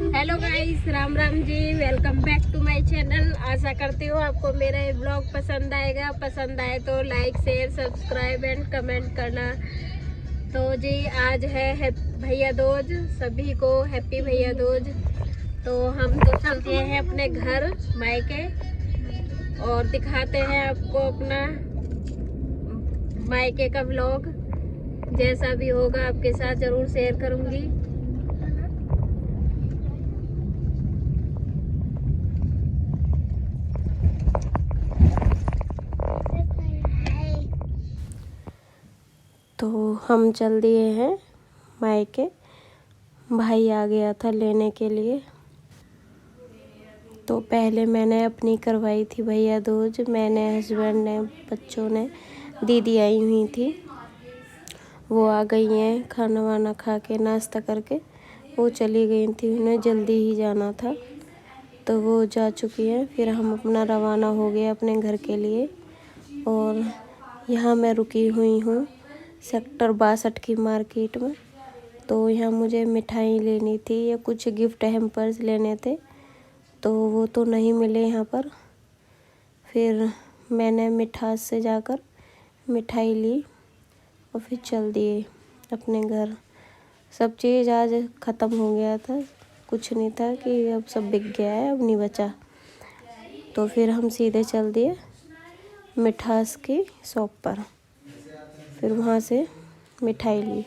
Hello guys, Ram Ram ji. Welcome back to my channel. आशा करती हूँ आपको मेरा ये ब्लॉग पसंद आएगा। पसंद आए तो like share subscribe and comment करना। तो जी आज है भैया दूज, सभी को हैप्पी भैया दूज। तो हम तो चलते हैं अपने घर मायके और दिखाते हैं आपको अपना मायके का ब्लॉग। जैसा भी होगा आपके साथ जरूर शेयर करूँगी। तो हम चल दिए हैं मायके। भाई आ गया था लेने के लिए। तो पहले मैंने अपनी करवाई थी भैया दूज। मैंने, हस्बैंड ने, बच्चों ने, दीदी आई हुई थी। वो आ गई हैं खाना वाना खा के, नाश्ता करके वो चली गई थी। उन्हें जल्दी ही जाना था तो वो जा चुकी हैं। फिर हम अपना रवाना हो गए अपने घर के लिए। और यहाँ मैं रुकी हुई हूँ सेक्टर 62 की मार्केट में। तो यहाँ मुझे मिठाई लेनी थी या कुछ गिफ्ट हैम्पर्स लेने थे, तो वो तो नहीं मिले यहाँ पर। फिर मैंने मिठास से जाकर मिठाई ली और फिर चल दिए अपने घर। सब चीज़ आज ख़त्म हो गया था, कुछ नहीं था कि अब सब बिक गया है, अब नहीं बचा। तो फिर हम सीधे चल दिए मिठास की शॉप पर। फिर वहाँ से मिठाई ली।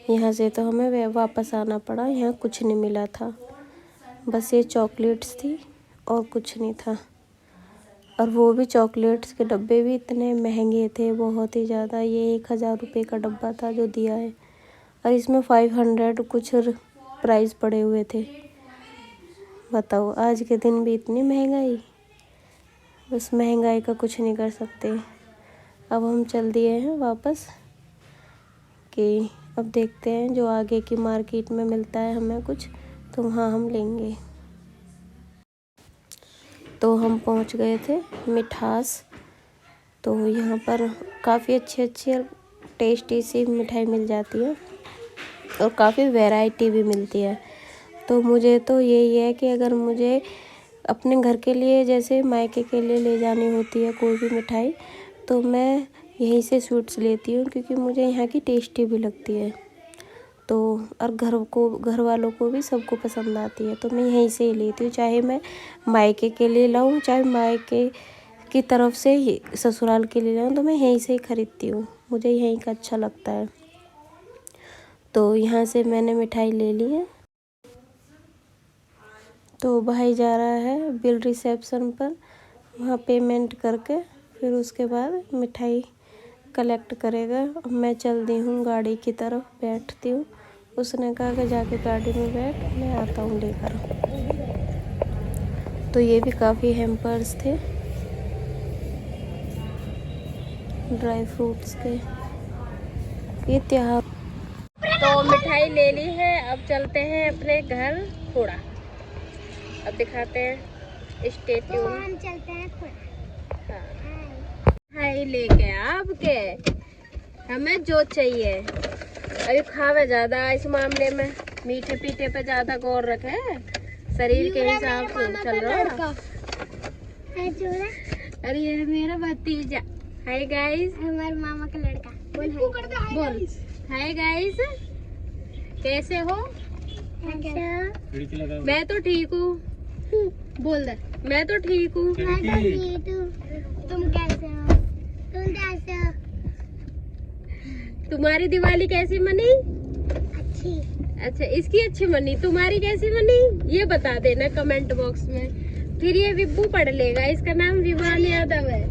यहाँ से तो हमें वापस आना पड़ा, यहाँ कुछ नहीं मिला था, बस ये चॉकलेट्स थी और कुछ नहीं था। और वो भी चॉकलेट्स के डब्बे भी इतने महंगे थे, बहुत ही ज़्यादा। ये 1000 रुपये का डब्बा था जो दिया है, और इसमें 500 कुछ प्राइस पड़े हुए थे। बताओ, आज के दिन भी इतनी महंगाई। बस महंगाई का कुछ नहीं कर सकते। अब हम चल दिए हैं वापस कि अब देखते हैं जो आगे की मार्केट में मिलता है हमें कुछ, तो वहाँ हम लेंगे। तो हम पहुँच गए थे मिठास। तो यहाँ पर काफ़ी अच्छी टेस्टी सी मिठाई मिल जाती है और काफ़ी वैरायटी भी मिलती है। तो मुझे तो यही है कि अगर मुझे अपने घर के लिए, जैसे मायके के लिए ले जानी होती है कोई भी मिठाई, तो मैं यहीं से स्वीट्स लेती हूँ, क्योंकि मुझे यहाँ की टेस्टी भी लगती है। तो और घर वालों को भी सबको पसंद आती है, तो मैं यहीं से ही लेती हूँ। चाहे मैं मायके के लिए लाऊं, चाहे मायके की तरफ से ही ससुराल के लिए लाऊं, तो मैं यहीं से ही ख़रीदती हूँ। मुझे यहीं का अच्छा लगता है। तो यहाँ से मैंने मिठाई ले ली है। तो भाई जा रहा है बिल रिसेप्शन पर, वहाँ पेमेंट करके फिर उसके बाद मिठाई कलेक्ट करेगा। मैं चल दी हूँ गाड़ी की तरफ, बैठती हूँ। उसने कहा कि जाके गाड़ी में बैठ, मैं आता हूँ लेकर। तो ये भी काफ़ी हैम्पर्स थे ड्राई फ्रूट्स के। ये त्योहार। तो मिठाई ले ली है, अब चलते हैं अपने घर थोड़ा। अब दिखाते हैं, स्टे ट्यून। हम चलते हैं थोड़ा। हाँ, हाय लेके आपके हमें जो चाहिए। अभी खावे ज़्यादा, इस मामले में मीठे पीठे पे ज़्यादा गौर रखे, शरीर के हिसाब से चल रहा। अरे ये मेरा भतीजा। हाय गाइस, हमारे मामा का लड़का। बोल हाय गाइस, कैसे हो? मैं तो ठीक हूँ। बोल दे, मैं तो ठीक हूँ। तुम कैसे हो? तुम कैसे हो? तुम्हारी दिवाली कैसी मनी? अच्छी। अच्छा, इसकी अच्छी मनी, तुम्हारी कैसी मनी? ये बता देना कमेंट बॉक्स में। फिर ये विब्बू पढ़ लेगा, इसका नाम विवान यादव है।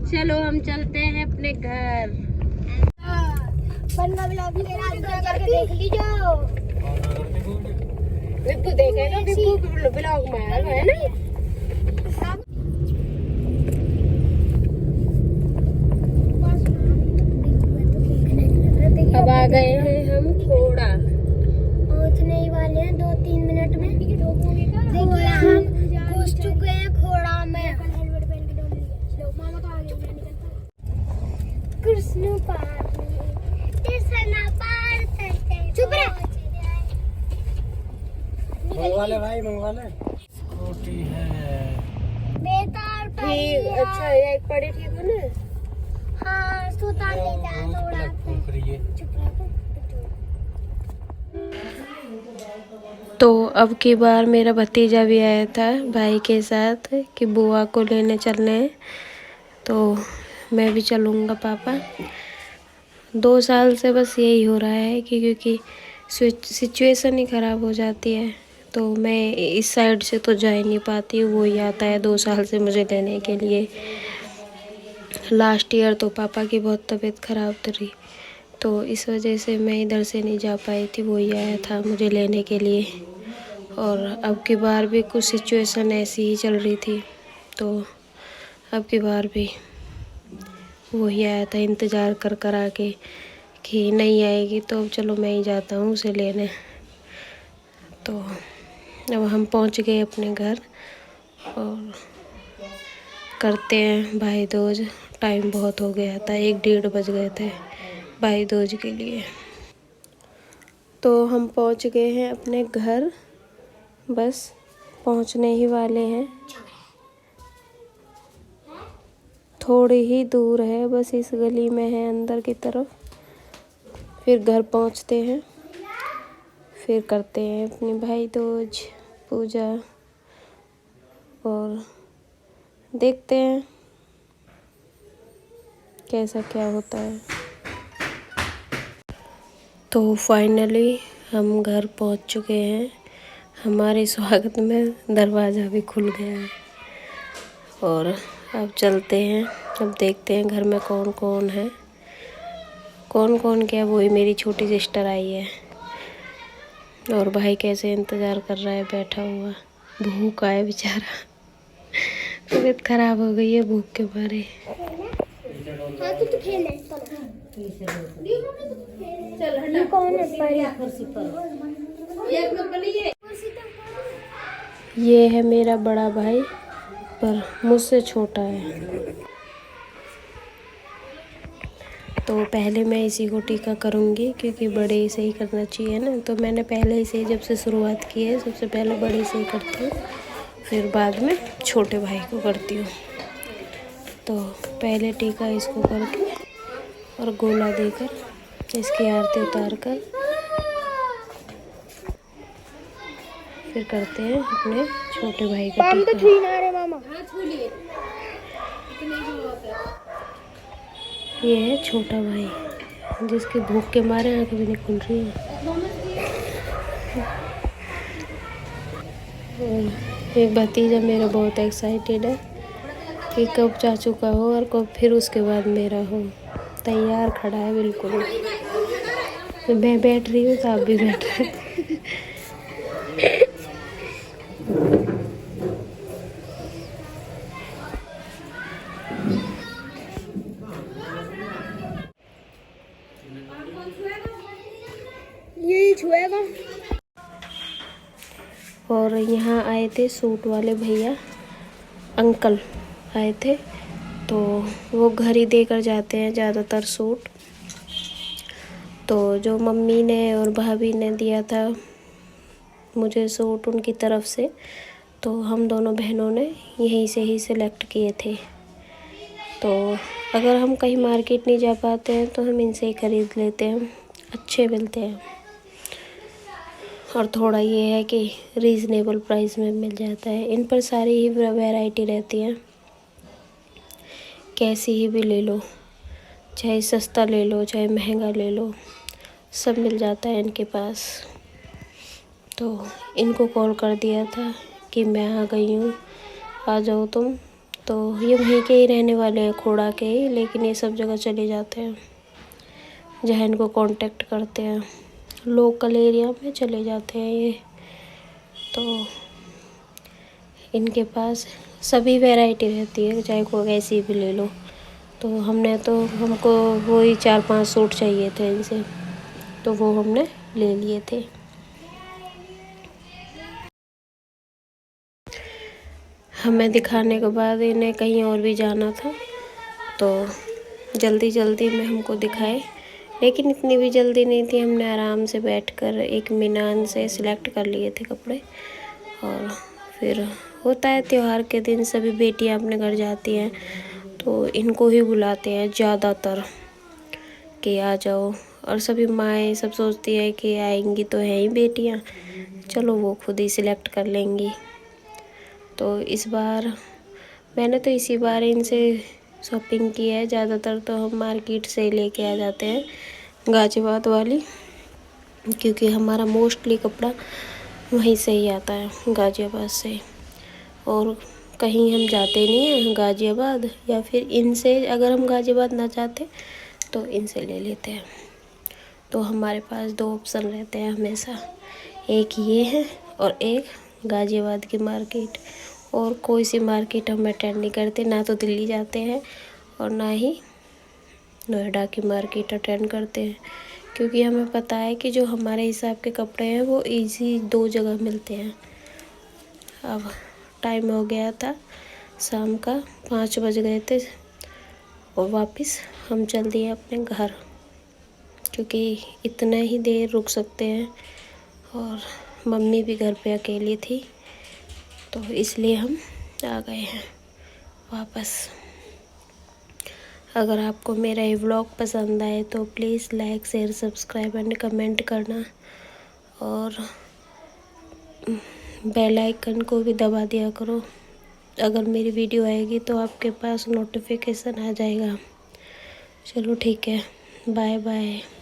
चलो हम चलते हैं अपने घर। देख लीजिए, विब्बू देखेगा, विब्बू ब्लॉग में है ना। अब आ गए हैं हम थोड़ा, पहुंचने ही वाले हैं 2-3 मिनट में। देखिए हम घुस चुके हैं खोड़ा में। कृष्ण पार्क ले भाई, मंगवा ले। स्कूटी है बेकार पड़ी। अच्छा ये एक पड़ी ठीक हो ना। हाँ सुता ले जा थोड़ा। फूक रही है। चुप रहो। तो अब की बार मेरा भतीजा भी आया था भाई के साथ कि बुआ को लेने चलने हैं, तो मैं भी चलूँगा पापा। 2 साल से बस यही हो रहा है कि क्योंकि सिचुएशन ही ख़राब हो जाती है, तो मैं इस साइड से तो जा ही नहीं पाती। वो ही आता है 2 साल से मुझे लेने के लिए। लास्ट ईयर तो पापा की बहुत तबीयत ख़राब रही, तो इस वजह से मैं इधर से नहीं जा पाई थी। वो ही आया था मुझे लेने के लिए। और अब की बार भी कुछ सिचुएशन ऐसी ही चल रही थी, तो अब की बार भी वही आया था इंतज़ार कर कर आके कि नहीं आएगी तो अब चलो मैं ही जाता हूँ उसे लेने। तो अब हम पहुँच गए अपने घर और करते हैं भाई दूज। टाइम बहुत हो गया था, 1-1:30 बज गए थे भाई दूज के लिए। तो हम पहुँच गए हैं अपने घर, बस पहुँचने ही वाले हैं। थोड़ी ही दूर है, बस इस गली में है अंदर की तरफ। फिर घर पहुँचते हैं, फिर करते हैं अपनी भाई दूज पूजा और देखते हैं कैसा क्या होता है। तो फाइनली हम घर पहुँच चुके हैं। हमारे स्वागत में दरवाज़ा भी खुल गया है और अब चलते हैं। अब देखते हैं घर में कौन कौन है। कौन कौन क्या, वही मेरी छोटी सिस्टर आई है और भाई कैसे इंतज़ार कर रहा है बैठा हुआ। भूखा है बेचारा, तबीयत खराब हो गई है भूख के मारे। हाँ तो खेल ले चल। ये कौन है ये है मेरा बड़ा भाई, पर मुझसे छोटा है। तो पहले मैं इसी को टीका करूँगी क्योंकि बड़े से ही करना चाहिए ना। तो मैंने पहले से ही जब से शुरुआत की है सबसे पहले बड़े से ही करती हूँ, फिर बाद में छोटे भाई को करती हूँ। तो पहले टीका इसको करके और गोला देकर इसकी आरती उतार कर फिर करते हैं अपने छोटे भाई का टीका। ये है छोटा भाई जिसकी भूख के मारे आंखें भी नहीं खुल रही है। और एक भतीजा मेरा बहुत एक्साइटेड है कि कब चाचू का हो और कब फिर उसके बाद मेरा हो। तैयार खड़ा है बिल्कुल। मैं बैठ रही हूँ तो आप भी बैठ रहे हैं। यही छुएगा। और यहाँ आए थे सूट वाले भैया, अंकल आए थे, तो वो घर ही देकर जाते हैं ज़्यादातर सूट। तो जो मम्मी ने और भाभी ने दिया था मुझे सूट उनकी तरफ से, तो हम दोनों बहनों ने यहीं से ही सिलेक्ट किए थे। तो अगर हम कहीं मार्केट नहीं जा पाते हैं तो हम इनसे ही ख़रीद लेते हैं, अच्छे मिलते हैं। और थोड़ा ये है कि रीज़नेबल प्राइस में मिल जाता है। इन पर सारी ही वैरायटी रहती है, कैसी ही भी ले लो, चाहे सस्ता ले लो चाहे महंगा ले लो, सब मिल जाता है इनके पास। तो इनको कॉल कर दिया था कि मैं आ गई हूँ, आ जाओ तुम। तो ये वहीं के ही रहने वाले हैं, खोड़ा के ही, लेकिन ये सब जगह चले जाते हैं जहाँ इनको कांटेक्ट करते हैं। लोकल एरिया में चले जाते हैं ये। तो इनके पास सभी वैरायटी रहती है, चाहे कोई ऐसी भी ले लो। तो हमको वही 4-5 सूट चाहिए थे इनसे, तो वो हमने ले लिए थे। हमें दिखाने के बाद इन्हें कहीं और भी जाना था, तो जल्दी जल्दी में हमको दिखाए, लेकिन इतनी भी जल्दी नहीं थी। हमने आराम से बैठकर एक मिनान से सिलेक्ट कर लिए थे कपड़े और फिर होता है त्योहार के दिन सभी बेटियां अपने घर जाती हैं, तो इनको ही बुलाते हैं ज़्यादातर कि आ जाओ। और सभी माएँ सब सोचती हैं कि आएंगी तो है ही बेटियां, चलो वो खुद ही सिलेक्ट कर लेंगी। तो इस बार मैंने तो इसी बार इनसे शॉपिंग की है। ज़्यादातर तो हम मार्केट से ही लेके आ जाते हैं, गाजियाबाद वाली, क्योंकि हमारा मोस्टली कपड़ा वहीं से ही आता है, गाजियाबाद से। और कहीं हम जाते नहीं हैं गाजियाबाद, या फिर इनसे अगर हम गाजियाबाद ना जाते तो इनसे ले लेते हैं। तो हमारे पास 2 ऑप्शन रहते हैं हमेशा, एक ये है और एक गाजियाबाद की मार्केट। और कोई सी मार्केट हम अटेंड नहीं करते, ना तो दिल्ली जाते हैं और ना ही नोएडा की मार्केट अटेंड करते हैं, क्योंकि हमें पता है कि जो हमारे हिसाब के कपड़े हैं वो इजी 2 जगह मिलते हैं। अब टाइम हो गया था शाम का, 5 बज गए थे और वापस हम चल दिए अपने घर, क्योंकि इतना ही देर रुक सकते हैं और मम्मी भी घर पे अकेली थी, तो इसलिए हम आ गए हैं वापस। अगर आपको मेरा ये व्लॉग पसंद आए तो please like, share, subscribe and comment करना, और बेल आइकन को भी दबा दिया करो। अगर मेरी वीडियो आएगी तो आपके पास नोटिफिकेशन आ जाएगा। चलो ठीक है, बाय बाय।